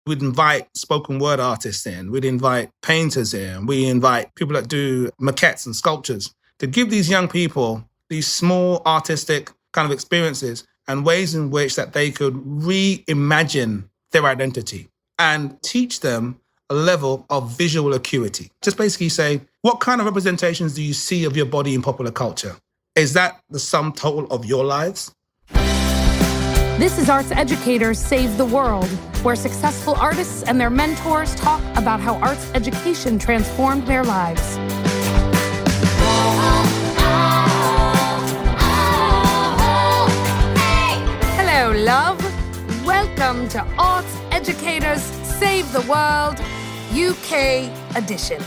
We'd invite spoken word artists in. We'd invite painters in. We invite people that do maquettes and sculptures to give these young people these small artistic kind of experiences and ways in which that they could reimagine their identity and teach them a level of visual acuity. Just basically say, what kind of representations do you see of your body in popular culture? Is that the sum total of your lives? This is Arts Educators Save the World, where successful artists and their mentors talk about how arts education transformed their lives. Hello, love. Welcome to Arts Educators Save the World, UK edition.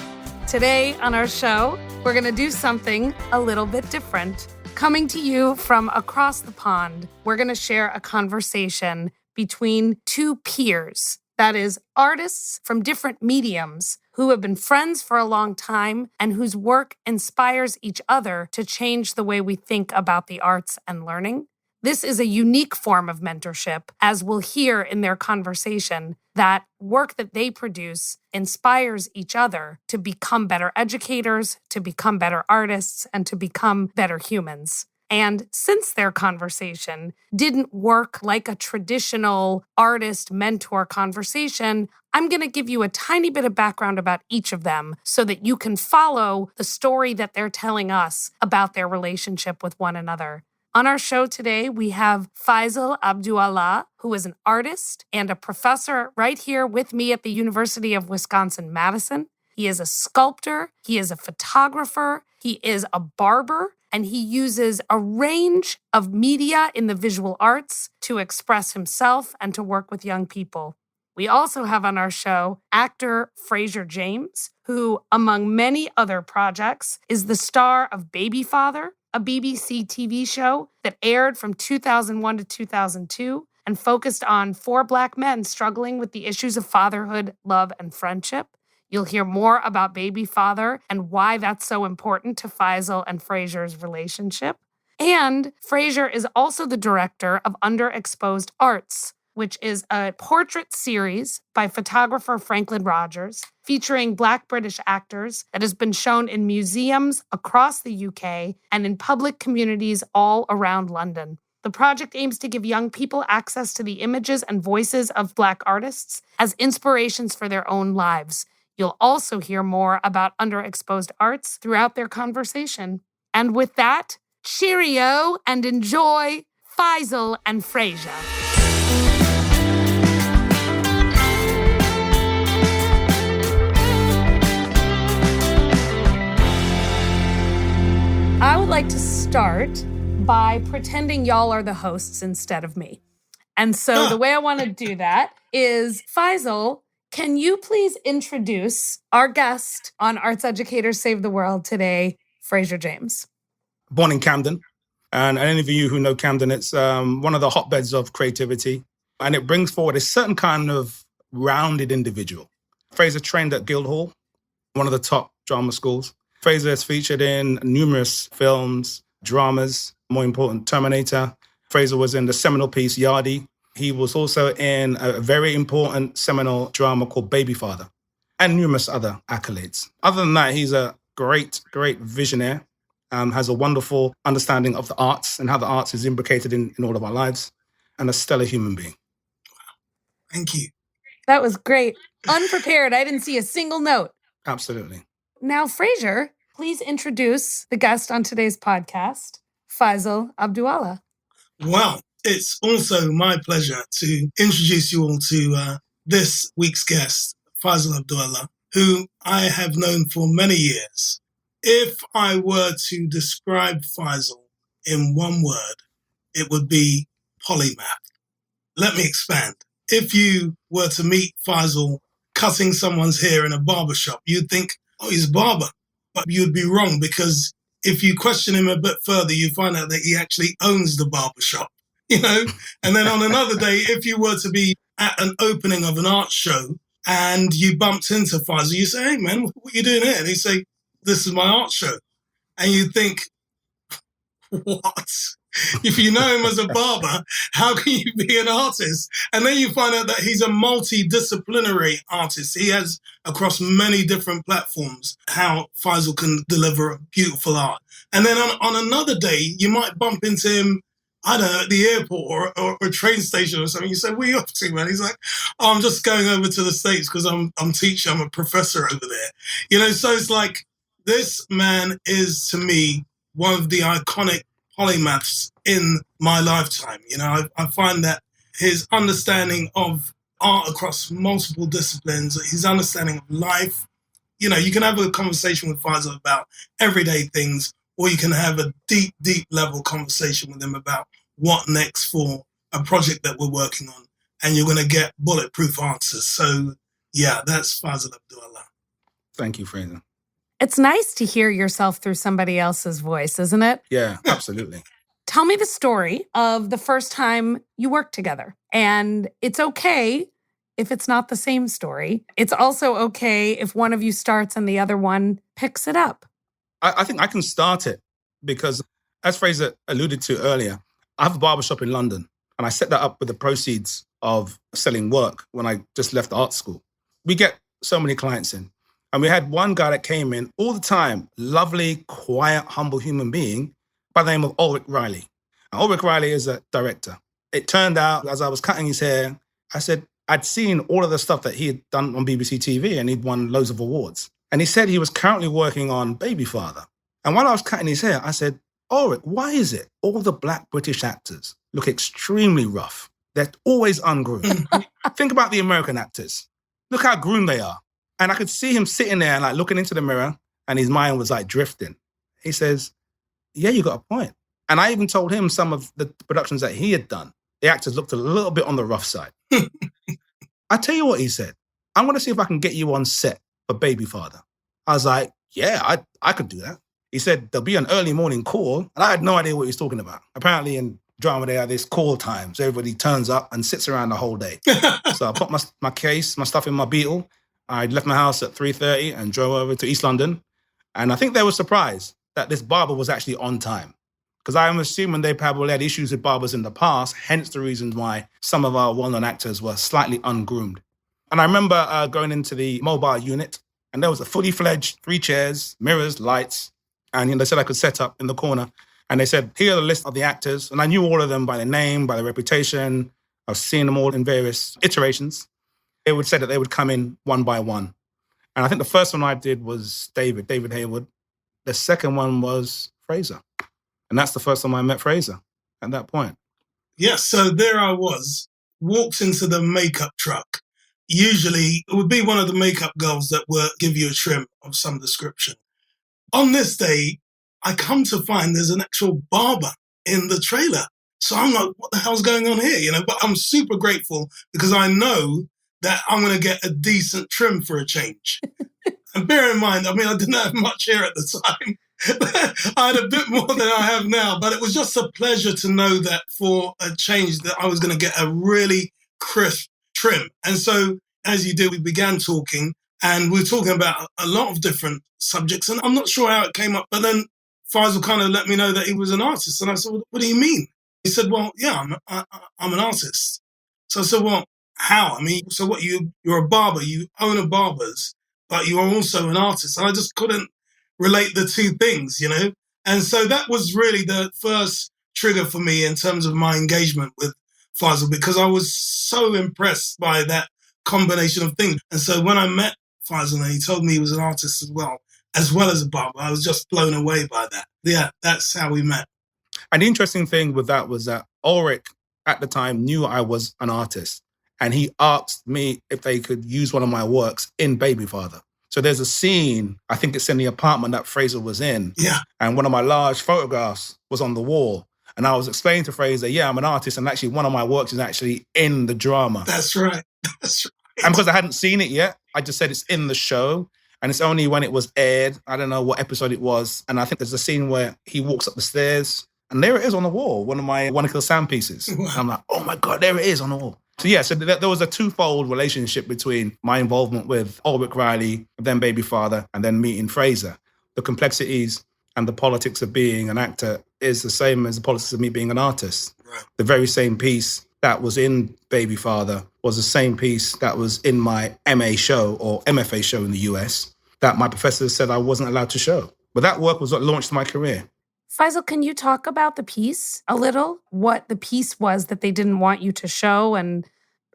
Today on our show, we're going to do something a little bit different. Coming to you from across the pond, we're going to share a conversation between two peers. That is, artists from different mediums who have been friends for a long time and whose work inspires each other to change the way we think about the arts and learning. This is a unique form of mentorship, as we'll hear in their conversation, that work that they produce inspires each other to become better educators, to become better artists, and to become better humans. And since their conversation didn't work like a traditional artist-mentor conversation, I'm going to give you a tiny bit of background about each of them so that you can follow the story that they're telling us about their relationship with one another. On our show today, we have Faisal Abdu'Allah, who is an artist and a professor right here with me at the University of Wisconsin-Madison. He is a sculptor, he is a photographer, he is a barber, and he uses a range of media in the visual arts to express himself and to work with young people. We also have on our show actor Fraser James, who, among many other projects, is the star of Baby Father, a BBC TV show that aired from 2001 to 2002 and focused on 4 Black men struggling with the issues of fatherhood, love, and friendship. You'll hear more about Baby Father and why that's so important to Faisal and Fraser's relationship. And Fraser is also the director of Underexposed Arts, which is a portrait series by photographer Franklin Rogers featuring Black British actors that has been shown in museums across the UK and in public communities all around London. The project aims to give young people access to the images and voices of Black artists as inspirations for their own lives. You'll also hear more about Underexposed Arts throughout their conversation. And with that, cheerio and enjoy Faisal and Fraser. I would like to start by pretending y'all are the hosts instead of me. And so the way I want to do that is, Faisal, can you please introduce our guest on Arts Educators Save the World today, Fraser James? Born in Camden. And any of you who know Camden, it's one of the hotbeds of creativity. And it brings forward a certain kind of rounded individual. Fraser trained at Guildhall, one of the top drama schools. Fraser is featured in numerous films, dramas, more important, Terminator. Fraser was in the seminal piece Yardie. He was also in a very important seminal drama called Baby Father, and numerous other accolades. Other than that, he's a great, great visionary, has a wonderful understanding of the arts and how the arts is imbricated in all of our lives, and a stellar human being. Thank you. That was great. Unprepared. I didn't see a single note. Absolutely. Now, Fraser, please introduce the guest on today's podcast, Faisal Abdu'Allah. Well, it's also my pleasure to introduce you all to this week's guest, Faisal Abdu'Allah, who I have known for many years. If I were to describe Faisal in one word, it would be polymath. Let me expand. If you were to meet Faisal cutting someone's hair in a barber shop, you'd think, oh, he's a barber. But you'd be wrong, because if you question him a bit further, you find out that he actually owns the barber shop, you know? And then on another day, if you were to be at an opening of an art show and you bumped into Faisal, you say, hey, man, what are you doing here? And he'd say, this is my art show. And you think, what? if you know him as a barber, how can you be an artist? And then you find out that he's a multidisciplinary artist. He has, across many different platforms, how Faisal can deliver beautiful art. And then on another day, you might bump into him, I don't know, at the airport or a train station or something. You say, where are you off to, man? He's like, oh, I'm just going over to the States because I'm teaching, I'm a professor over there. You know, so it's like, this man is, to me, one of the iconic polymaths in my lifetime. You know, I find that his understanding of art across multiple disciplines, his understanding of life, you know, you can have a conversation with Faisal about everyday things, or you can have a deep, deep level conversation with him about what next for a project that we're working on. And you're going to get bulletproof answers. So, yeah, that's Faisal Abdu'Allah. Thank you, Fraser. It's nice to hear yourself through somebody else's voice, isn't it? Yeah, absolutely. Tell me the story of the first time you worked together. And it's okay if it's not the same story. It's also okay if one of you starts and the other one picks it up. I think I can start it because, as Fraser alluded to earlier, I have a barbershop in London and I set that up with the proceeds of selling work when I just left art school. We get so many clients in. And we had one guy that came in all the time, lovely, quiet, humble human being by the name of Ulrich Riley. And Ulrich Riley is a director. It turned out, as I was cutting his hair, I said, I'd seen all of the stuff that he had done on BBC TV and he'd won loads of awards. And he said he was currently working on Baby Father. And while I was cutting his hair, I said, Ulrich, why is it all the Black British actors look extremely rough? They're always ungroomed. Think about the American actors. Look how groomed they are. And I could see him sitting there and like looking into the mirror and his mind was like drifting. He says, yeah, you got a point. And I even told him some of the productions that he had done. The actors looked a little bit on the rough side. I tell you what he said, I'm going to see if I can get you on set for Baby Father. I was like, yeah, I could do that. He said, there'll be an early morning call. And I had no idea what he was talking about. Apparently in drama, they have this call time. So everybody turns up and sits around the whole day. So I put my case, my stuff in my Beetle. I left my house at 3:30 and drove over to East London. And I think they were surprised that this barber was actually on time. Because I'm assuming they probably had issues with barbers in the past, hence the reasons why some of our well-known actors were slightly ungroomed. And I remember going into the mobile unit, and there was a fully fledged 3 chairs, mirrors, lights, and they said I could set up in the corner. And they said, here are the list of the actors. And I knew all of them by their name, by their reputation. I've seen them all in various iterations. They would say that they would come in one by one. And I think the first one I did was David Hayward. The second one was Fraser. And that's the first time I met Fraser at that point. Yes, so there I was, walked into the makeup truck. Usually it would be one of the makeup girls that would give you a trim of some description. On this day, I come to find there's an actual barber in the trailer. So I'm like, what the hell's going on here? You know, but I'm super grateful because I know that I'm going to get a decent trim for a change. And bear in mind, I mean, I didn't have much hair at the time. I had a bit more than I have now, but it was just a pleasure to know that for a change that I was going to get a really crisp trim. And so, as you did, we began talking and we were talking about a lot of different subjects. And I'm not sure how it came up, but then Faisal kind of let me know that he was an artist. And I said, what do you mean? He said, well, yeah, I'm an artist. So I said, well, how? I mean, so what, you're a barber, you own a barber's, but you are also an artist. And I just couldn't relate the two things, you know? And so that was really the first trigger for me in terms of my engagement with Faisal, because I was so impressed by that combination of things. And so when I met Faisal and he told me he was an artist as well as a barber, I was just blown away by that. Yeah, that's how we met. And the interesting thing with that was that Ulrich at the time knew I was an artist. And he asked me if they could use one of my works in Baby Father. So there's a scene, I think it's in the apartment that Fraser was in. Yeah. And one of my large photographs was on the wall. And I was explaining to Fraser, yeah, I'm an artist. And actually one of my works is actually in the drama. That's right. That's right. And because I hadn't seen it yet, I just said it's in the show. And it's only when it was aired, I don't know what episode it was. And I think there's a scene where he walks up the stairs and there it is on the wall, one of my Wannakill sound pieces. Wow. And I'm like, oh my God, there it is on the wall. So yeah, so there was a twofold relationship between my involvement with Ulrich Riley, then Baby Father, and then meeting Fraser. The complexities and the politics of being an actor is the same as the politics of me being an artist. Right. The very same piece that was in Baby Father was the same piece that was in my MA show or MFA show in the US that my professor said I wasn't allowed to show. But that work was what launched my career. Faisal, can you talk about the piece a little? What the piece was that they didn't want you to show and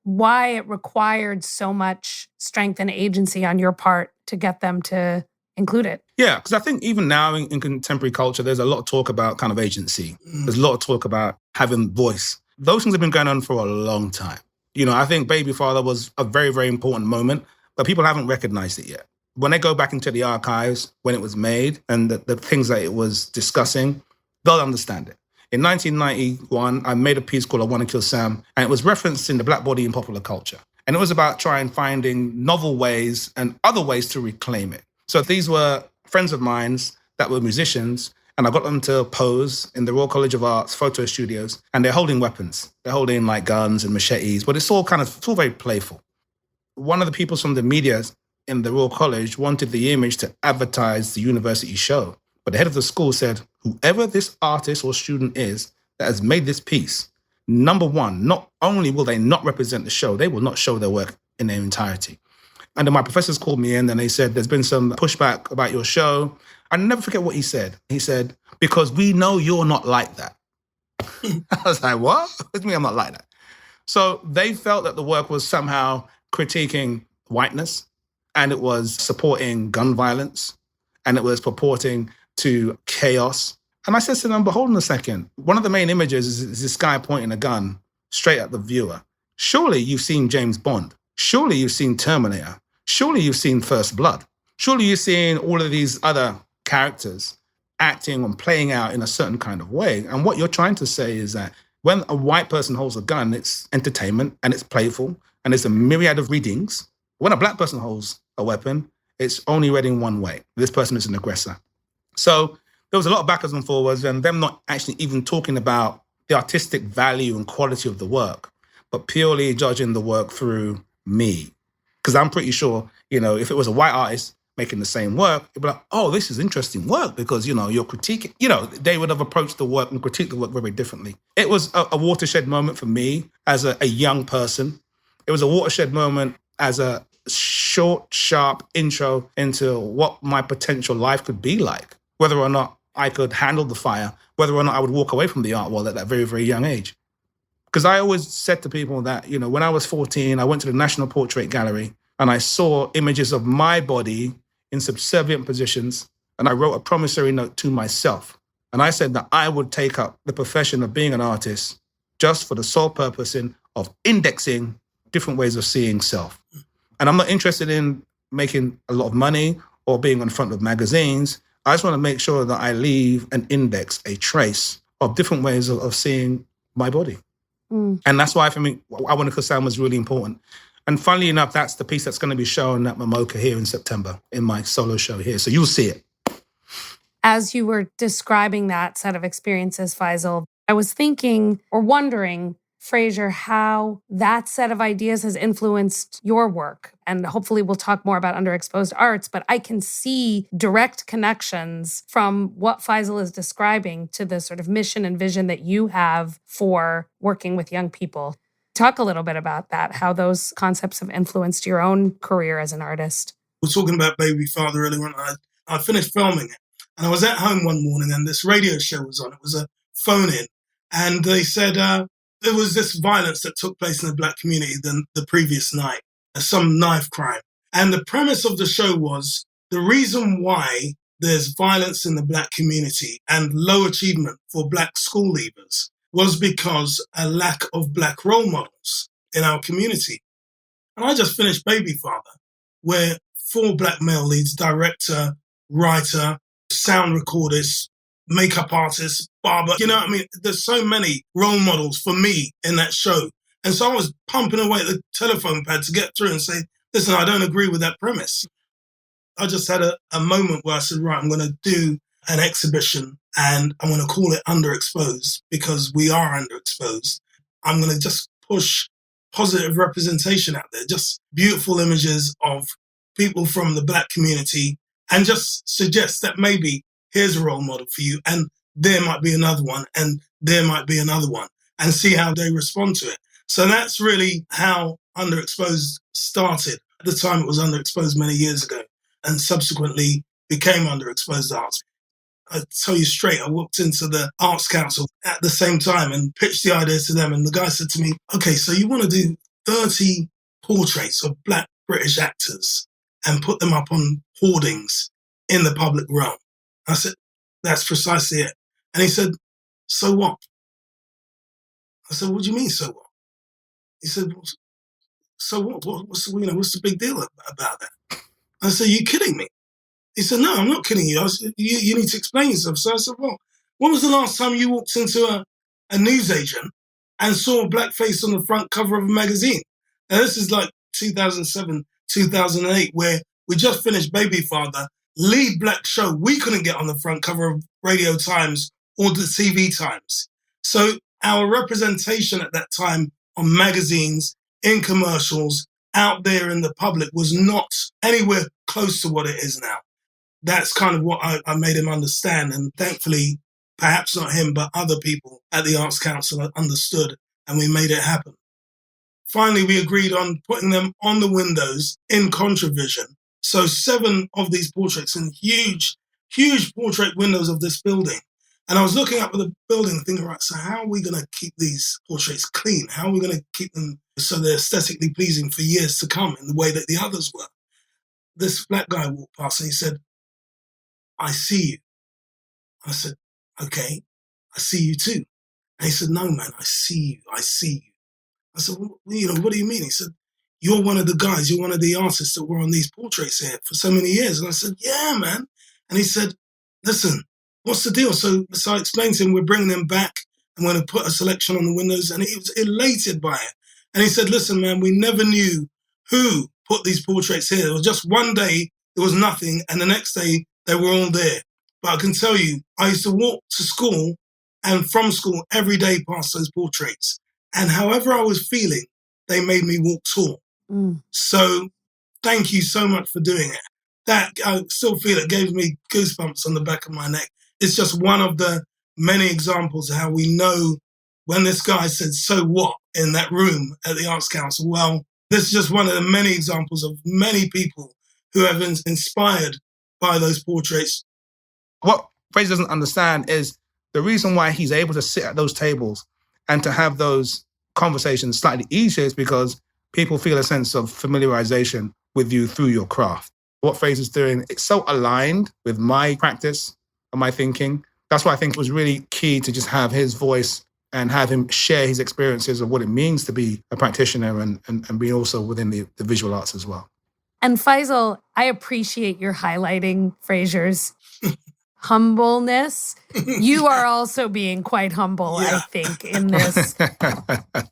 why it required so much strength and agency on your part to get them to include it? Yeah, because I think even now in contemporary culture, there's a lot of talk about kind of agency. There's a lot of talk about having voice. Those things have been going on for a long time. You know, I think Baby Father was a very, very important moment, but people haven't recognized it yet. When they go back into the archives, when it was made and the things that it was discussing, they'll understand it. In 1991, I made a piece called I Want to Kill Sam, and it was referenced in the black body in popular culture. And it was about finding novel ways and other ways to reclaim it. So these were friends of mine that were musicians, and I got them to pose in the Royal College of Art's photo studios, and they're holding weapons. They're holding like guns and machetes, but it's all very playful. One of the people from the media in the Royal College wanted the image to advertise the university show. But the head of the school said, whoever this artist or student is that has made this piece, number one, not only will they not represent the show, they will not show their work in their entirety. And then my professors called me in and they said, there's been some pushback about your show. I never forget what he said. He said, because we know you're not like that. I was like, what? What do you mean I'm not like that? So they felt that the work was somehow critiquing whiteness, and it was supporting gun violence, and it was purporting to chaos. And I said to them, but hold on a second. One of the main images is this guy pointing a gun straight at the viewer. Surely you've seen James Bond. Surely you've seen Terminator. Surely you've seen First Blood. Surely you've seen all of these other characters acting and playing out in a certain kind of way. And what you're trying to say is that when a white person holds a gun, it's entertainment and it's playful and it's a myriad of readings. When a black person holds a weapon, it's only read in one way. This person is an aggressor. So there was a lot of backwards and forwards and them not actually even talking about the artistic value and quality of the work, but purely judging the work through me. Because I'm pretty sure, if it was a white artist making the same work, it'd be like, oh, this is interesting work because, you're critiquing, they would have approached the work and critiqued the work very differently. It was a watershed moment for me as a young person. It was a watershed moment as a short, sharp intro into what my potential life could be like, whether or not I could handle the fire, whether or not I would walk away from the art world at that very, very young age. Because I always said to people that, when I was 14, I went to the National Portrait Gallery and I saw images of my body in subservient positions. And I wrote a promissory note to myself. And I said that I would take up the profession of being an artist just for the sole purpose of indexing different ways of seeing self. And I'm not interested in making a lot of money or being on front of magazines. I just want to make sure that I leave an index, a trace of different ways of seeing my body. And that's why for me, I Want to Kill Sam was really important. And funnily enough, that's the piece that's going to be shown at Momoka here in September in my solo show here. So you'll see it. As you were describing that set of experiences, Faisal, I was thinking or wondering, Fraser, how that set of ideas has influenced your work. And hopefully we'll talk more about underexposed arts, but I can see direct connections from what Faisal is describing to the sort of mission and vision that you have for working with young people. Talk a little bit about that, how those concepts have influenced your own career as an artist. We were talking about Baby Father earlier on. I finished filming it and I was at home one morning and this radio show was on. It was a phone-in and they said, there was this violence that took place in the black community the previous night, some knife crime. And the premise of the show was the reason why there's violence in the black community and low achievement for black school leavers was because a lack of black role models in our community. And I just finished Baby Father, where 4 black male leads, director, writer, sound recordist, makeup artist, barber. There's so many role models for me in that show. And so I was pumping away at the telephone pad to get through and say, listen, I don't agree with that premise. I just had a moment where I said, right, I'm going to do an exhibition and I'm going to call it Underexposed because we are underexposed. I'm going to just push positive representation out there, just beautiful images of people from the black community and just suggest that maybe here's a role model for you, and there might be another one, and there might be another one, and see how they respond to it. So that's really how Underexposed started. At the time, it was Underexposed many years ago, and subsequently became Underexposed Arts. I tell you straight, I walked into the Arts Council at the same time and pitched the idea to them. And the guy said to me, okay, so you want to do 30 portraits of Black British actors and put them up on hoardings in the public realm. I said, that's precisely it. And he said, so what? I said, what do you mean, so what? He said, well, so what? What's the big deal about that? I said, you kidding me? He said, no, I'm not kidding you. I said, you need to explain yourself. So I said, well, when was the last time you walked into a newsagent and saw a black face on the front cover of a magazine? Now, this is like 2007, 2008, where we just finished Baby Father, lead black show. We couldn't get on the front cover of Radio Times or the TV Times. So our representation at that time on magazines, in commercials, out there in the public was not anywhere close to what it is now. That's kind of what I made him understand. And thankfully, perhaps not him, but other people at the Arts Council understood, and we made it happen. Finally, we agreed on putting them on the windows in Contravision. So 7 of these portraits in huge, huge portrait windows of this building. And I was looking up at the building thinking, right, so how are we going to keep these portraits clean? How are we going to keep them so they're aesthetically pleasing for years to come in the way that the others were? This black guy walked past and he said, I see you. I said, okay, I see you too. And he said, no, man, I see you. I see you. I said, well, what do you mean? He said, you're one of the guys, you're one of the artists that were on these portraits here for so many years. And I said, yeah, man. And he said, listen, what's the deal? So I explained to him, we're bringing them back. I'm going to put a selection on the windows. And he was elated by it. And he said, listen, man, we never knew who put these portraits here. It was just one day, there was nothing. And the next day, they were all there. But I can tell you, I used to walk to school and from school every day past those portraits. And however I was feeling, they made me walk tall. So thank you so much for doing it. That, I still feel it gave me goosebumps on the back of my neck. It's just one of the many examples of how we know when this guy said, so what, in that room at the Arts Council. Well, this is just one of the many examples of many people who have been inspired by those portraits. What Fraser doesn't understand is the reason why he's able to sit at those tables and to have those conversations slightly easier is because people feel a sense of familiarization with you through your craft. What Fraser's doing, it's so aligned with my practice and my thinking. That's why I think it was really key to just have his voice and have him share his experiences of what it means to be a practitioner and be also within the visual arts as well. And Faisal, I appreciate your highlighting Fraser's humbleness. You are also being quite humble, I think, in this.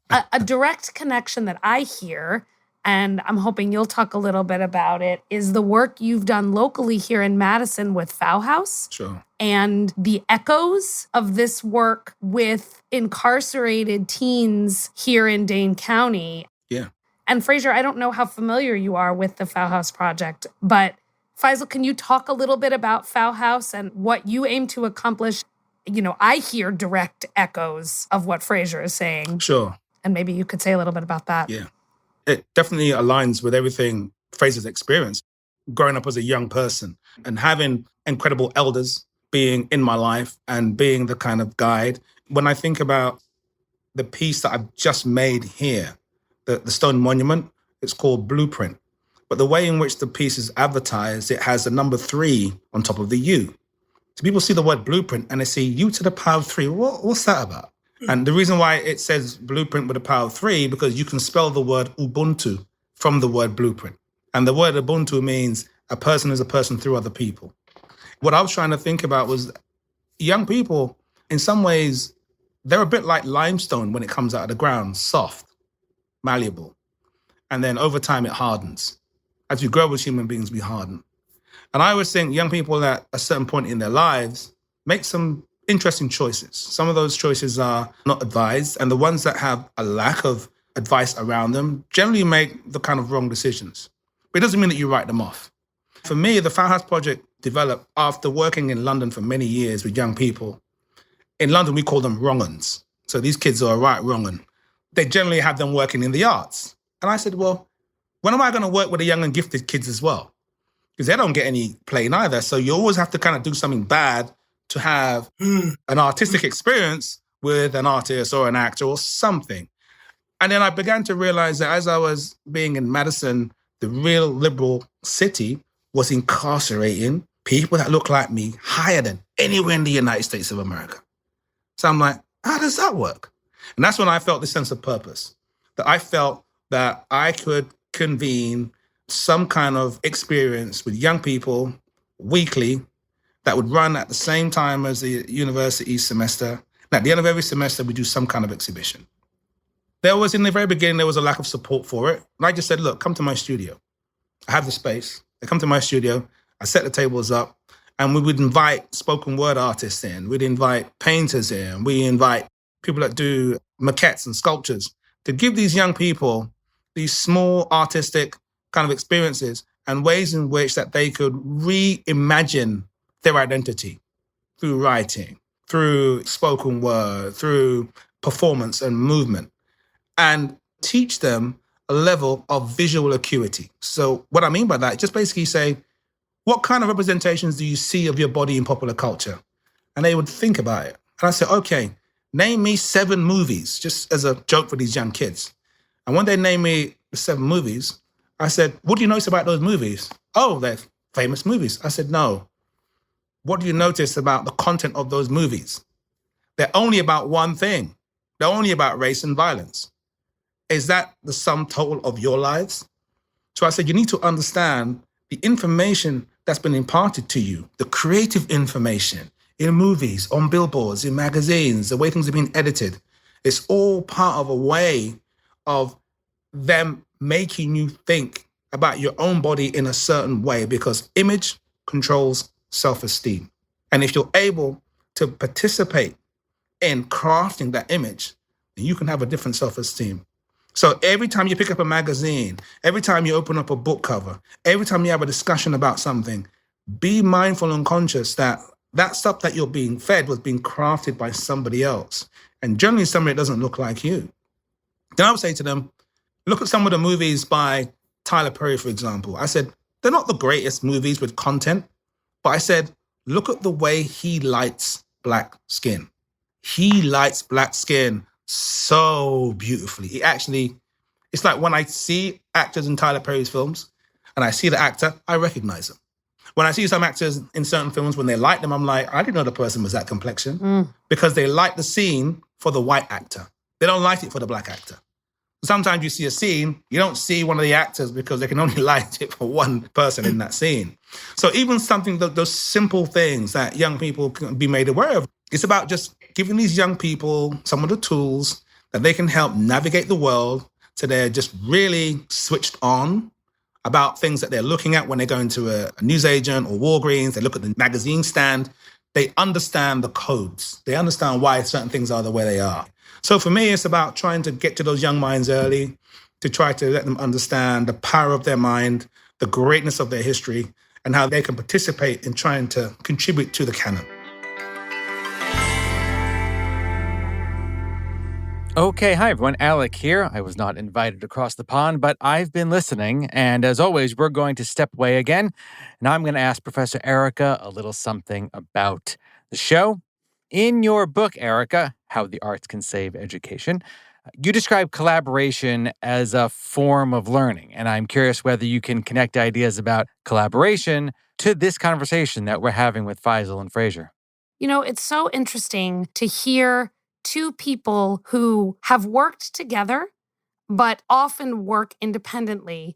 A direct connection that I hear, and I'm hoping you'll talk a little bit about it, is the work you've done locally here in Madison with Fowl House. Sure. And the echoes of this work with incarcerated teens here in Dane County. Yeah. And Fraser, I don't know how familiar you are with the Fowl House project, but Faisal, can you talk a little bit about Fowl House and what you aim to accomplish? I hear direct echoes of what Fraser is saying. Sure. And maybe you could say a little bit about that. Yeah. It definitely aligns with everything Fraser's experienced growing up as a young person and having incredible elders being in my life and being the kind of guide. When I think about the piece that I've just made here, the stone monument, it's called Blueprint. But the way in which the piece is advertised, it has the number 3 on top of the U. So people see the word blueprint and they see U to the power of 3. What's that about? And the reason why it says blueprint with a power of 3, because you can spell the word Ubuntu from the word blueprint. And the word Ubuntu means a person is a person through other people. What I was trying to think about was young people, in some ways, they're a bit like limestone when it comes out of the ground, soft, malleable. And then over time it hardens. As we grow as human beings, we harden. And I always think young people at a certain point in their lives make some interesting choices. Some of those choices are not advised, and the ones that have a lack of advice around them generally make the kind of wrong decisions. But it doesn't mean that you write them off. For me, the Fowl House Project developed after working in London for many years with young people. In London, we call them wrong-uns. So these kids are right wrong-un. They generally have them working in the arts. And I said, well, when am I going to work with the young and gifted kids as well? Because they don't get any play neither. So you always have to kind of do something bad to have an artistic experience with an artist or an actor or something. And then I began to realize that as I was being in Madison, the real liberal city was incarcerating people that look like me higher than anywhere in the United States of America. So I'm like, how does that work? And that's when I felt the sense of purpose, that I felt that I could convene some kind of experience with young people weekly that would run at the same time as the university semester. And at the end of every semester, we do some kind of exhibition. In the very beginning, there was a lack of support for it. And I just said, look, come to my studio. I have the space. They come to my studio. I set the tables up. And we would invite spoken word artists in. We'd invite painters in. We invite people that do maquettes and sculptures to give these young people these small artistic kind of experiences and ways in which that they could reimagine their identity through writing, through spoken word, through performance and movement, and teach them a level of visual acuity. So what I mean by that, just basically say, what kind of representations do you see of your body in popular culture? And they would think about it. And I said, okay, name me 7 movies, just as a joke for these young kids. And when they named me the 7 movies, I said, what do you notice about those movies? Oh, they're famous movies. I said, no. What do you notice about the content of those movies? They're only about one thing. They're only about race and violence. Is that the sum total of your lives? So I said, you need to understand the information that's been imparted to you, the creative information in movies, on billboards, in magazines, the way things have been edited. It's all part of a way of them making you think about your own body in a certain way, because image controls self-esteem. And if you're able to participate in crafting that image, then you can have a different self-esteem. So every time you pick up a magazine, every time you open up a book cover, every time you have a discussion about something, be mindful and conscious that that stuff that you're being fed was being crafted by somebody else. And generally somebody that doesn't look like you. Then I would say to them, look at some of the movies by Tyler Perry, for example. I said, they're not the greatest movies with content, but I said, look at the way he lights black skin. He lights black skin so beautifully. It's like when I see actors in Tyler Perry's films and I see the actor, I recognize them. When I see some actors in certain films, when they light them, I'm like, I didn't know the person was that complexion, because they light the scene for the white actor. They don't light it for the black actor. Sometimes you see a scene, you don't see one of the actors because they can only light it for one person in that scene. So even something, those simple things that young people can be made aware of, it's about just giving these young people some of the tools that they can help navigate the world so they're just really switched on about things that they're looking at when they go into a newsagent or Walgreens. They look at the magazine stand. They understand the codes. They understand why certain things are the way they are. So for me, it's about trying to get to those young minds early, to try to let them understand the power of their mind, the greatness of their history, and how they can participate in trying to contribute to the canon. Okay, hi everyone, Alec here. I was not invited across the pond, but I've been listening, and as always, we're going to step away again, and I'm going to ask Professor Erica a little something about the show. In your book, Erica, How the Arts Can Save Education, you describe collaboration as a form of learning, and I'm curious whether you can connect ideas about collaboration to this conversation that we're having with Faisal and Fraser. You know, it's so interesting to hear 2 people who have worked together, but often work independently,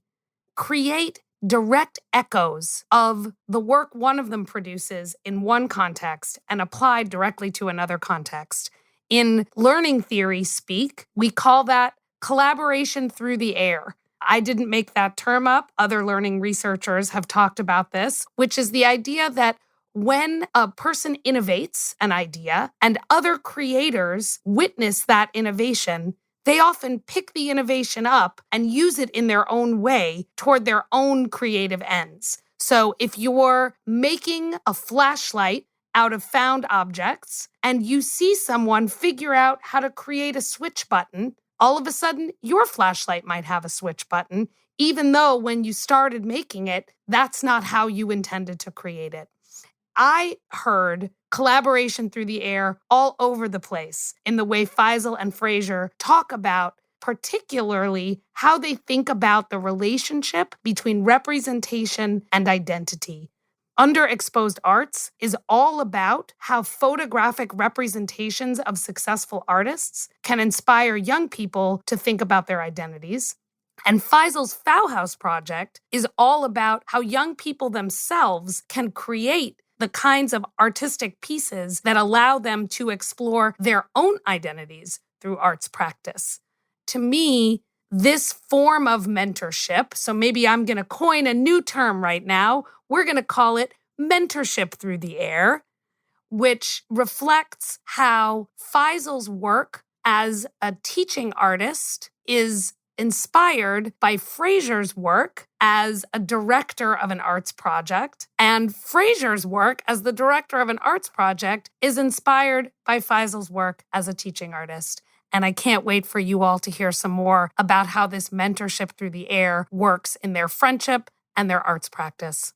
create direct echoes of the work one of them produces in one context and applied directly to another context. In learning theory speak, we call that collaboration through the air. I didn't make that term up. Other learning researchers have talked about this, which is the idea that when a person innovates an idea and other creators witness that innovation, they often pick the innovation up and use it in their own way toward their own creative ends. So if you're making a flashlight out of found objects and you see someone figure out how to create a switch button, all of a sudden your flashlight might have a switch button, even though when you started making it, that's not how you intended to create it. I heard collaboration through the air all over the place in the way Faisal and Fraser talk about particularly how they think about the relationship between representation and identity. Underexposed Arts is all about how photographic representations of successful artists can inspire young people to think about their identities. And Faisal's Fowl House project is all about how young people themselves can create the kinds of artistic pieces that allow them to explore their own identities through arts practice. To me, this form of mentorship, so maybe I'm going to coin a new term right now, we're going to call it mentorship through the air, which reflects how Faisal's work as a teaching artist is inspired by Fraser's work as a director of an arts project, and Fraser's work as the director of an arts project is inspired by Faisal's work as a teaching artist. And I can't wait for you all to hear some more about how this mentorship through the air works in their friendship and their arts practice.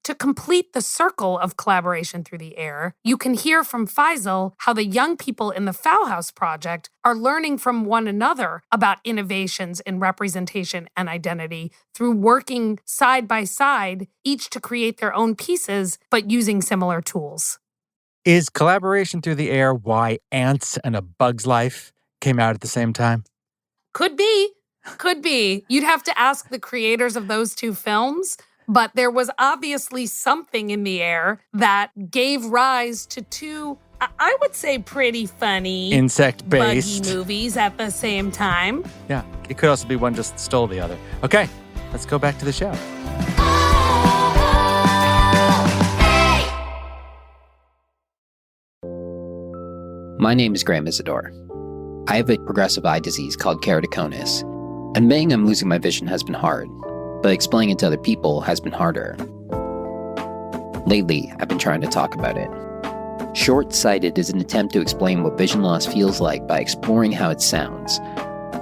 To complete the circle of collaboration through the air, you can hear from Faisal how the young people in the Fowl House project are learning from one another about innovations in representation and identity through working side by side, each to create their own pieces, but using similar tools. Is collaboration through the air why Ants and A Bug's Life came out at the same time? Could be. Could be. You'd have to ask the creators of those two films. But there was obviously something in the air that gave rise to two, I would say, pretty funny insect-based buggy movies at the same time. Yeah, it could also be one just stole the other. Okay, let's go back to the show. My name is Graham Isidore. I have a progressive eye disease called keratoconus. Admitting I'm losing my vision has been hard, but explaining it to other people has been harder. Lately, I've been trying to talk about it. Short-sighted is an attempt to explain what vision loss feels like by exploring how it sounds.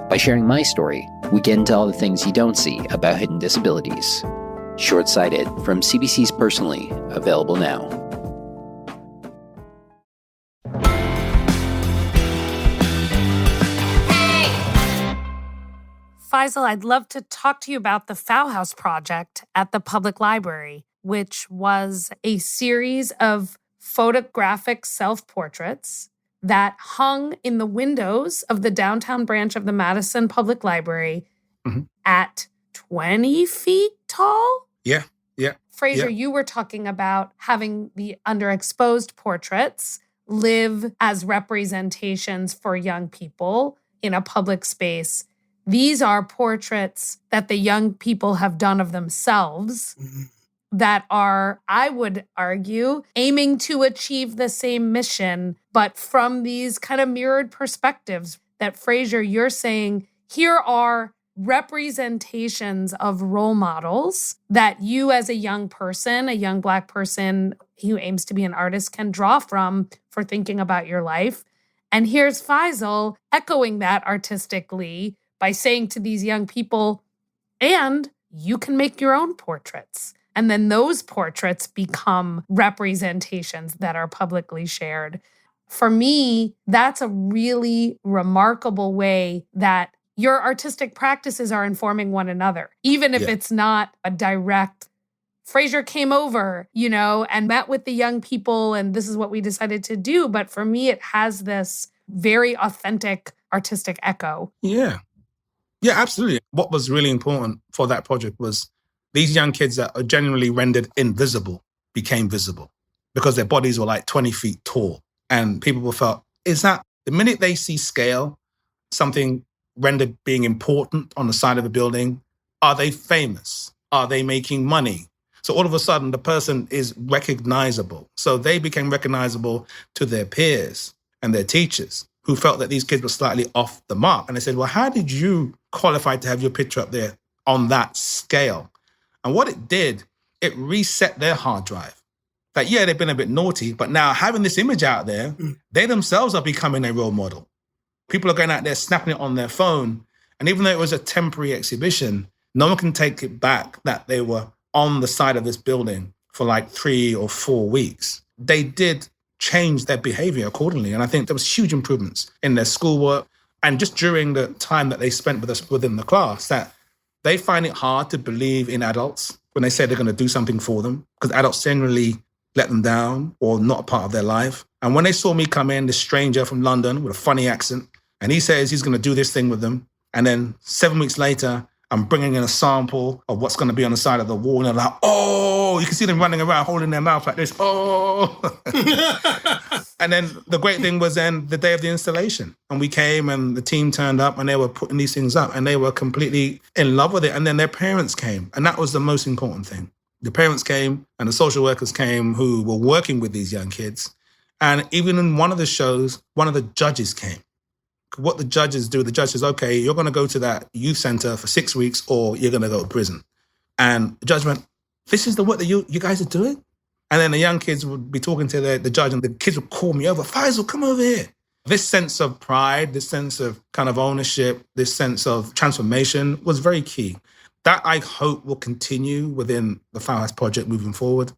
By sharing my story, we get into all the things you don't see about hidden disabilities. Short-sighted from CBC's Personally, available now. Faisal, I'd love to talk to you about the Fowl House project at the public library, which was a series of photographic self-portraits that hung in the windows of the downtown branch of the Madison Public Library at 20 feet tall? Yeah. Fraser, you were talking about having the underexposed portraits live as representations for young people in a public space. These are portraits that the young people have done of themselves that are, I would argue, aiming to achieve the same mission, but from these kind of mirrored perspectives that, Fraser, you're saying, here are representations of role models that you as a young person, a young Black person who aims to be an artist, can draw from for thinking about your life. And here's Faisal echoing that artistically by saying to these young people, and you can make your own portraits. And then those portraits become representations that are publicly shared. For me, that's a really remarkable way that your artistic practices are informing one another, even if it's not a direct, Fraser came over, and met with the young people, and this is what we decided to do. But for me, it has this very authentic artistic echo. Yeah, absolutely. What was really important for that project was these young kids that are generally rendered invisible became visible because their bodies were like 20 feet tall. And people felt, is that the minute they see scale, something rendered being important on the side of a building, are they famous? Are they making money? So all of a sudden, the person is recognizable. So they became recognizable to their peers and their teachers who felt that these kids were slightly off the mark. And they said, well, how did you qualify to have your picture up there on that scale? And what it did, it reset their hard drive. Like, yeah, they've been a bit naughty, but now having this image out there, they themselves are becoming a role model. People are going out there snapping it on their phone. And even though it was a temporary exhibition, no one can take it back that they were on the side of this building for like 3 or 4 weeks. They did change their behavior accordingly. And I think there was huge improvements in their schoolwork. And just during the time that they spent with us within the class, that they find it hard to believe in adults when they say they're going to do something for them, because adults generally let them down or not a part of their life. And when they saw me come in, this stranger from London with a funny accent, and he says he's going to do this thing with them, and then 7 weeks later, I'm bringing in a sample of what's going to be on the side of the wall, and they're like, oh, you can see them running around holding their mouth like this, oh. And then the great thing was then the day of the installation. And we came and the team turned up and they were putting these things up and they were completely in love with it. And then their parents came. And that was the most important thing. The parents came and the social workers came who were working with these young kids. And even in one of the shows, one of the judges came. What the judges do, the judge says, okay, you're going to go to that youth center for 6 weeks or you're going to go to prison. And the judge went, this is the work that you guys are doing? And then the young kids would be talking to the judge and the kids would call me over, Faisal, come over here. This sense of pride, this sense of kind of ownership, this sense of transformation was very key. That I hope will continue within the Firehouse Project moving forward,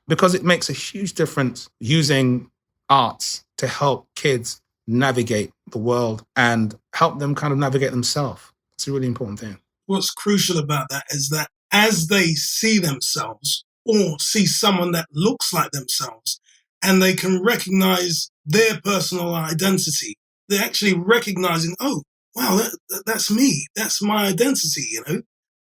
because it makes a huge difference using arts to help kids navigate the world and help them kind of navigate themselves. It's a really important thing. What's crucial about that is that as they see themselves or see someone that looks like themselves and they can recognize their personal identity, they're actually recognizing, oh, wow, that's me. That's my identity, you know.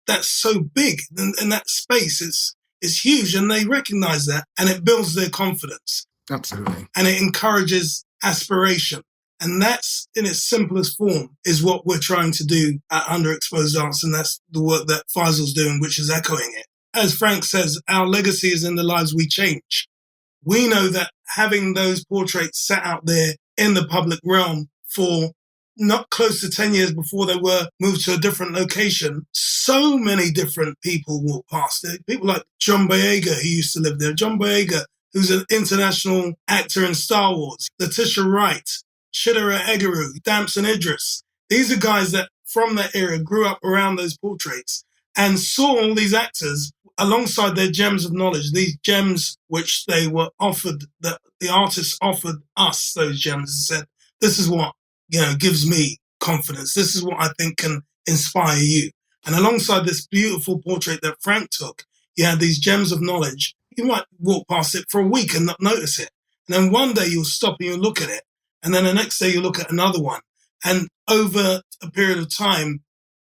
That's so big. And that space is huge. And they recognize that and it builds their confidence. Absolutely. And it encourages aspiration. And that's, in its simplest form, is what we're trying to do at Underexposed Arts. And that's the work that Faisal's doing, which is echoing it. As Frank says, our legacy is in the lives we change. We know that having those portraits sat out there in the public realm for not close to 10 years before they were moved to a different location, so many different people walked past it. People like John Boyega, who used to live there. John Boyega, who's an international actor in Star Wars. Letitia Wright, Chidera Egeru, Damson Idris. These are guys that from that era grew up around those portraits and saw all these actors alongside their gems of knowledge, these gems which they were offered, that the artists offered us those gems and said, this is what, gives me confidence. This is what I think can inspire you. And alongside this beautiful portrait that Frank took, you had these gems of knowledge. You might walk past it for a week and not notice it. And then one day you'll stop and you'll look at it. And then the next day you look at another one. And over a period of time,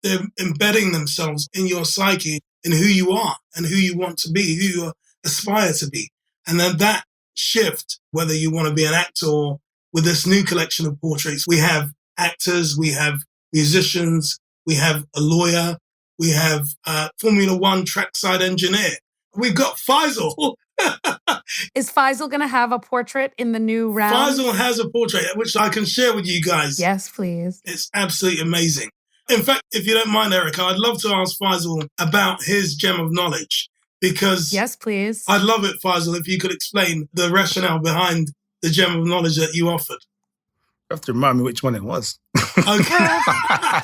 they're embedding themselves in your psyche, in who you are and who you want to be, who you aspire to be. And then that shift, whether you want to be an actor or with this new collection of portraits, we have actors, we have musicians, we have a lawyer, we have a Formula One trackside engineer. We've got Faisal. Is Faisal going to have a portrait in the new round? Faisal has a portrait, which I can share with you guys. Yes, please. It's absolutely amazing. In fact, if you don't mind, Erica, I'd love to ask Faisal about his gem of knowledge, because yes, please. I'd love it, Faisal, if you could explain the rationale behind the gem of knowledge that you offered. You have to remind me which one it was. Okay.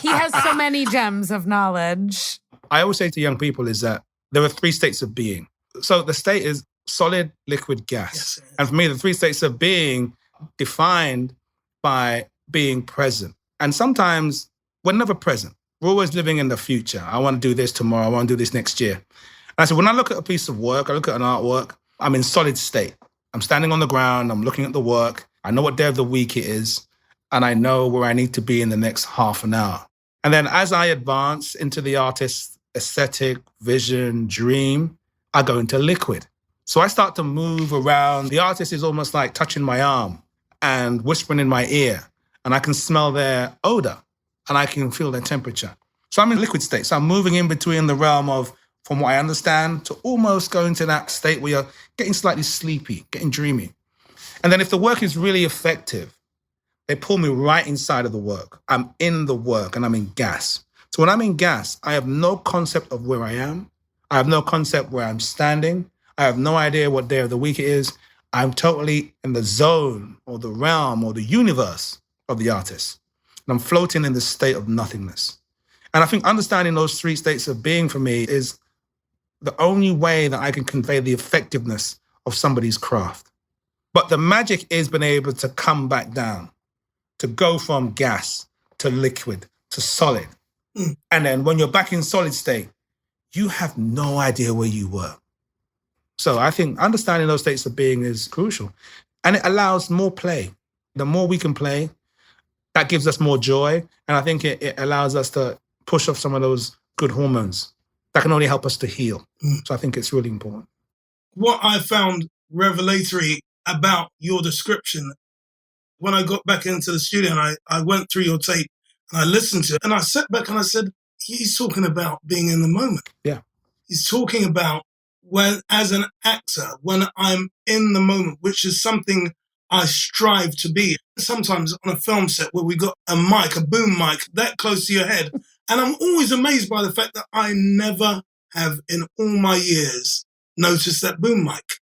He has so many gems of knowledge. I always say to young people is that there are 3 states of being. So the state is solid, liquid, gas. Yes. And for me, the 3 states of being defined by being present. And sometimes we're never present. We're always living in the future. I want to do this tomorrow. I want to do this next year. And I said, when I look at a piece of work, I look at an artwork, I'm in solid state. I'm standing on the ground. I'm looking at the work. I know what day of the week it is. And I know where I need to be in the next half an hour. And then as I advance into the artist's aesthetic, vision, dream, I go into liquid. So I start to move around. The artist is almost like touching my arm and whispering in my ear. And I can smell their odor and I can feel their temperature. So I'm in liquid state. So I'm moving in between the realm of, from what I understand, to almost go into that state where you're getting slightly sleepy, getting dreamy. And then if the work is really effective, they pull me right inside of the work. I'm in the work and I'm in gas. So when I'm in gas, I have no concept of where I am. I have no concept where I'm standing. I have no idea what day of the week it is. I'm totally in the zone or the realm or the universe of the artist. And I'm floating in this state of nothingness. And I think understanding those three states of being for me is the only way that I can convey the effectiveness of somebody's craft. But the magic is being able to come back down, to go from gas to liquid to solid. And then when you're back in solid state, you have no idea where you were. So I think understanding those states of being is crucial. And it allows more play. The more we can play, that gives us more joy. And I think it allows us to push off some of those good hormones that can only help us to heal. So I think it's really important. What I found revelatory about your description, when I got back into the studio and I went through your tape and I listened to it, and I sat back and I said, he's talking about being in the moment. Yeah. He's talking about when, as an actor, when I'm in the moment, which is something I strive to be. Sometimes on a film set where we got a mic, a boom mic, that close to your head. And I'm always amazed by the fact that I never have in all my years noticed that boom mic.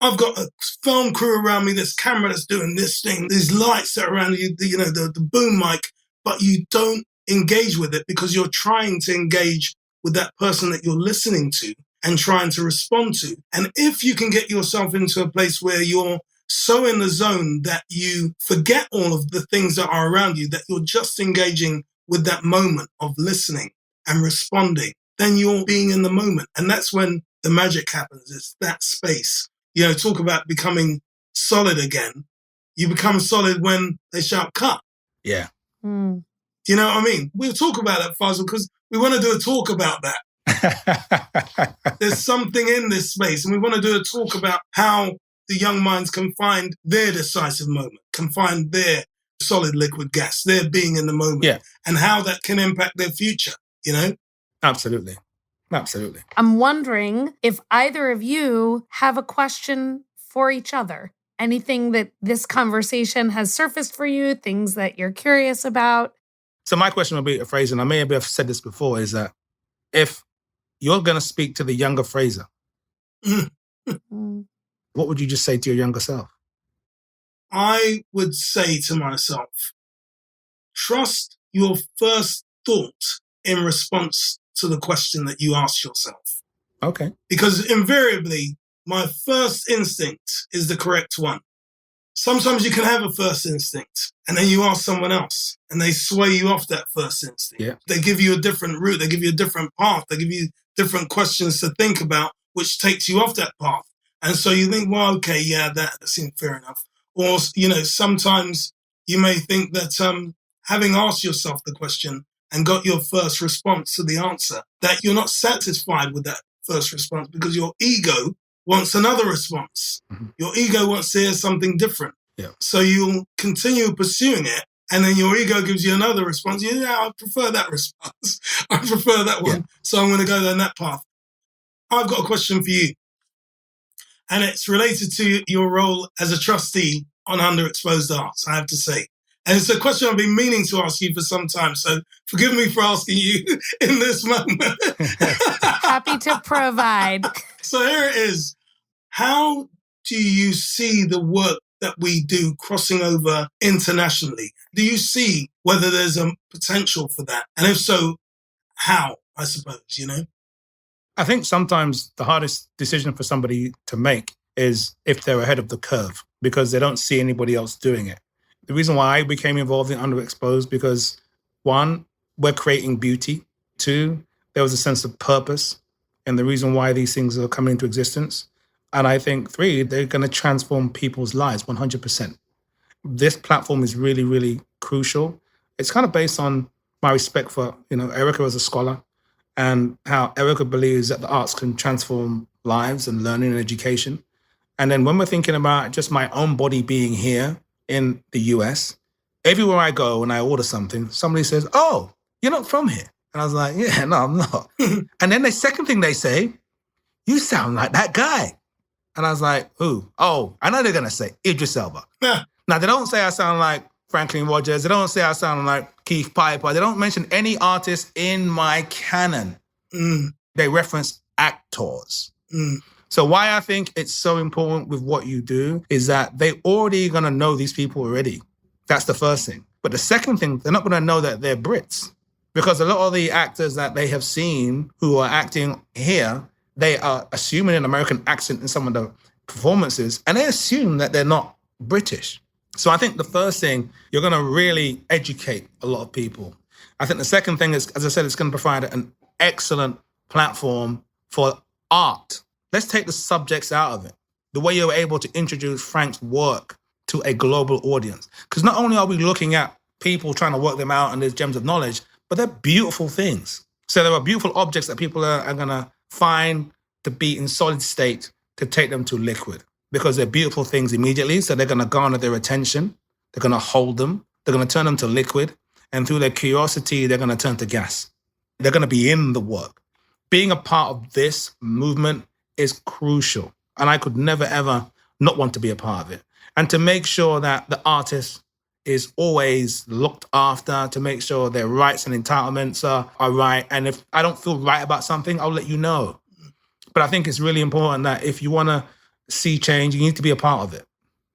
I've got a film crew around me, this camera that's doing this thing, these lights that are around you, the boom mic, but you don't engage with it because you're trying to engage with that person that you're listening to and trying to respond to. And if you can get yourself into a place where you're so in the zone that you forget all of the things that are around you, that you're just engaging with that moment of listening and responding, then you're being in the moment. And that's when the magic happens. It's that space. Talk about becoming solid again. You become solid when they shout cut. Yeah. Do you know what I mean? We'll talk about that, Faisal, because we want to do a talk about that. There's something in this space, and we want to do a talk about how the young minds can find their decisive moment, can find their solid liquid gas, their being in the moment, and how that can impact their future, Absolutely. Absolutely. I'm wondering if either of you have a question for each other. Anything that this conversation has surfaced for you, things that you're curious about? So my question would be, Fraser, and I may have said this before, is that if you're going to speak to the younger Fraser, what would you just say to your younger self? I would say to myself, trust your first thought in response to the question that you ask yourself. Okay. Because invariably, my first instinct is the correct one. Sometimes you can have a first instinct and then you ask someone else and they sway you off that first instinct. Yeah. They give you a different route. They give you a different path. They give you different questions to think about, which takes you off that path. And so you think, well, okay, yeah, that seems fair enough. Or, sometimes you may think that having asked yourself the question and got your first response to the answer, that you're not satisfied with that first response because your ego wants another response. Mm-hmm. Your ego wants to hear something different. Yeah. So you'll continue pursuing it, and then your ego gives you another response. Yeah, I prefer that response. I prefer that one. Yeah. So I'm going to go down that path. I've got a question for you. And it's related to your role as a trustee on Underexposed Arts, I have to say. And it's a question I've been meaning to ask you for some time. So forgive me for asking you in this moment. Happy to provide. So here it is. How do you see the work that we do crossing over internationally? Do you see whether there's a potential for that? And if so, how, I suppose, I think sometimes the hardest decision for somebody to make is if they're ahead of the curve because they don't see anybody else doing it. The reason why I became involved in Underexposed because, one, we're creating beauty. Two, there was a sense of purpose and the reason why these things are coming into existence. And I think, three, they're going to transform people's lives 100%. This platform is really, really crucial. It's kind of based on my respect for, Erica as a scholar and how Erica believes that the arts can transform lives and learning and education. And then when we're thinking about just my own body being here in the US, everywhere I go and I order something, somebody says, "Oh, you're not from here." And I was like, "Yeah, no, I'm not." And then the second thing they say, "You sound like that guy." And I was like, "Who?" "Oh, I know they're going to say Idris Elba." Now, they don't say I sound like Franklin Rogers. They don't say I sound like Keith Piper. They don't mention any artist in my canon. They reference actors. Mm. So why I think it's so important with what you do is that they already going to know these people already. That's the first thing. But the second thing, they're not going to know that they're Brits. Because a lot of the actors that they have seen who are acting here, they are assuming an American accent in some of the performances, and they assume that they're not British. So I think the first thing, you're going to really educate a lot of people. I think the second thing is, as I said, it's going to provide an excellent platform for art. Let's take the subjects out of it. The way you're able to introduce Frank's work to a global audience. Because not only are we looking at people trying to work them out and there's gems of knowledge, but they're beautiful things. So there are beautiful objects that people are going to find to be in solid state to take them to liquid. Because they're beautiful things immediately, so they're going to garner their attention. They're going to hold them. They're going to turn them to liquid. And through their curiosity, they're going to turn to gas. They're going to be in the work. Being a part of this movement is crucial. And I could never, ever not want to be a part of it. And to make sure that the artist is always looked after, to make sure their rights and entitlements are right. And if I don't feel right about something, I'll let you know. But I think it's really important that if you want to see change, you need to be a part of it.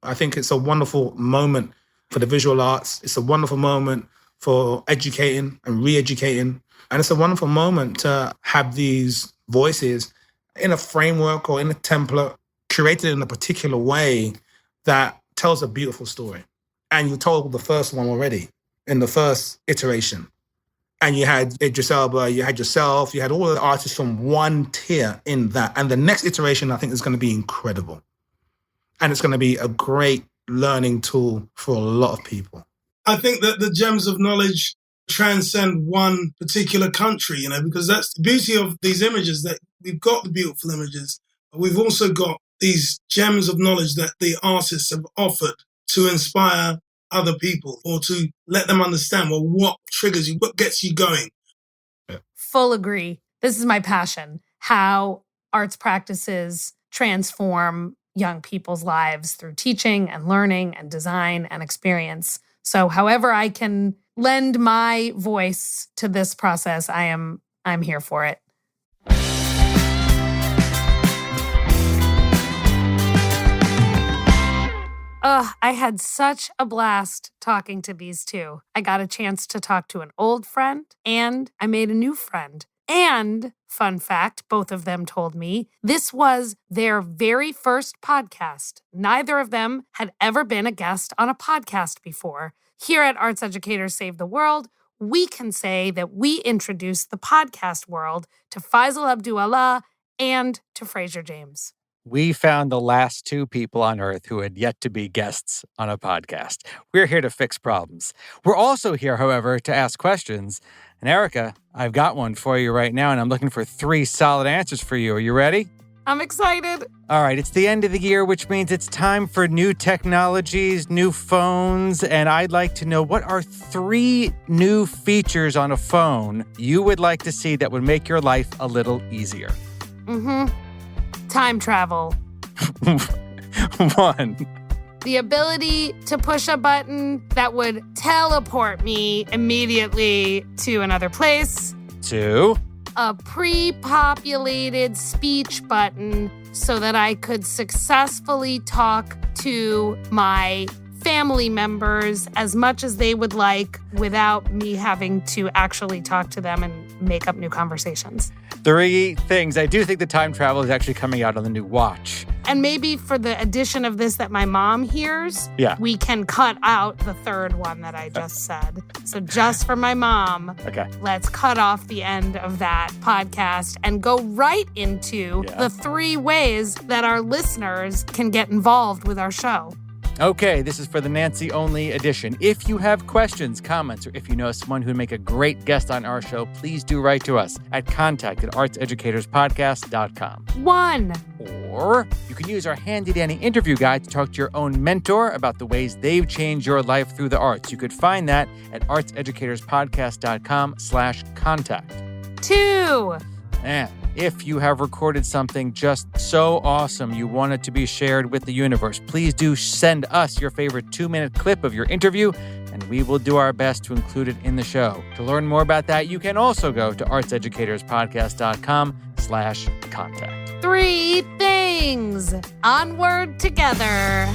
I think it's a wonderful moment for the visual arts. It's a wonderful moment for educating and re-educating. And it's a wonderful moment to have these voices in a framework or in a template curated in a particular way that tells a beautiful story. And you told the first one already in the first iteration. And you had Idris Elba, you had yourself, you had all the artists from one tier in that. And the next iteration, I think, is going to be incredible. And it's going to be a great learning tool for a lot of people. I think that the gems of knowledge transcend one particular country, because that's the beauty of these images, that we've got the beautiful images, but we've also got these gems of knowledge that the artists have offered to inspire other people or to let them understand, well, what triggers you, what gets you going. Yeah. Full agree. This is my passion, how arts practices transform young people's lives through teaching and learning and design and experience. So however I can lend my voice to this process, I'm here for it. I had such a blast talking to these two. I got a chance to talk to an old friend, and I made a new friend. And, fun fact, both of them told me, this was their very first podcast. Neither of them had ever been a guest on a podcast before. Here at Arts Educators Save the World, we can say that we introduced the podcast world to Faisal Abdu'Allah and to Fraser James. We found the last two people on Earth who had yet to be guests on a podcast. We're here to fix problems. We're also here, however, to ask questions. And Erica, I've got one for you right now, and I'm looking for 3 solid answers for you. Are you ready? I'm excited. All right, it's the end of the year, which means it's time for new technologies, new phones, and I'd like to know, what are 3 new features on a phone you would like to see that would make your life a little easier? Time travel. 1. The ability to push a button that would teleport me immediately to another place. 2. A pre-populated speech button so that I could successfully talk to my family members as much as they would like without me having to actually talk to them and make up new conversations. 3 things. I do think the time travel is actually coming out on the new watch. And maybe for the addition of this that my mom hears, we can cut out the 3rd one that I just said. So just for my mom, let's cut off the end of that podcast and go right into the 3 ways that our listeners can get involved with our show. Okay, this is for the Nancy-only edition. If you have questions, comments, or if you know someone who would make a great guest on our show, please do write to us at contact@artseducatorspodcast.com. 1. Or you can use our handy-dandy interview guide to talk to your own mentor about the ways they've changed your life through the arts. You could find that at artseducatorspodcast.com/contact. 2. And if you have recorded something just so awesome you want it to be shared with the universe, please do send us your favorite 2-minute clip of your interview, and we will do our best to include it in the show. To learn more about that, you can also go to artseducatorspodcast.com arts.educators.com/contact. 3 things. Onward together.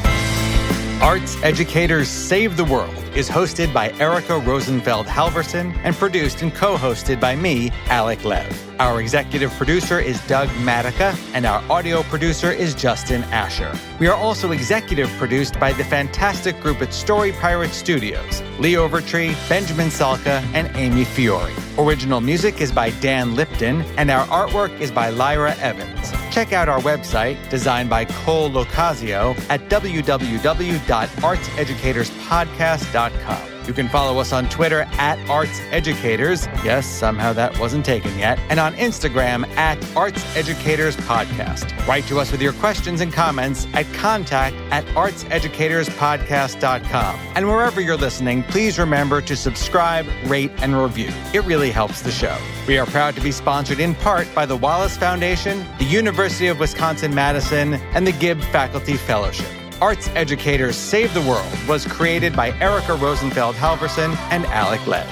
Arts Educators Save the World is hosted by Erica Rosenfeld Halverson and produced and co-hosted by me, Alec Lev. Our executive producer is Doug Matica, and our audio producer is Justin Asher. We are also executive produced by the fantastic group at Story Pirate Studios, Lee Overtree, Benjamin Salka, and Amy Fiore. Original music is by Dan Lipton, and our artwork is by Lyra Evans. Check out our website, designed by Cole Locasio, at www.artseducatorspodcast.com. You can follow us on Twitter at ArtsEducators. Yes, somehow that wasn't taken yet. And on Instagram at ArtsEducatorsPodcast. Write to us with your questions and comments at contact@artseducatorspodcast.com. And wherever you're listening, please remember to subscribe, rate, and review. It really helps the show. We are proud to be sponsored in part by the Wallace Foundation, the University of Wisconsin-Madison, and the Gibb Faculty Fellowship. Arts Educators Save the World was created by Erica Rosenfeld Halverson and Alec Lev.